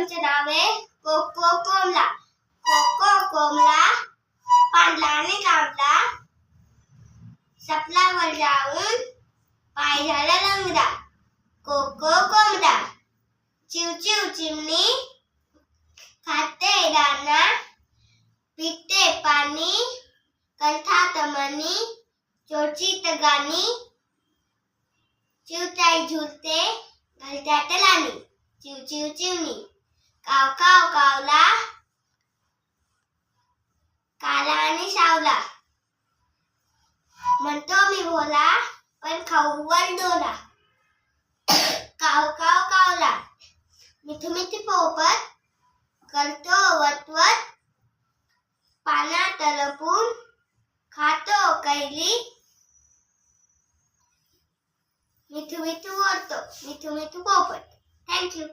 पोयमचे नाव आहे कोको कोमला. कोको कोमला पांढरा आणि लांबला, सपलावर जाऊन पाय झाला लंगडा. कोको कोमला चिव चिव चिमणी, खाते दाना, पिते पाणी, कंठात मणी, चोचीत गाणी, चिवताई झुलते घरट्यात लाणी. चिव चिव चिमणी काव काव कावला, काला आणि सावला, म्हणतो मी भोला पण खाऊवर डोला. काव काव कावला मिठू मिठी पोपट, करतो वटवट, पानात लपून खातो कैली. मिठू मिठू ओरतो मिठू मिठू पोपट. थँक्यू.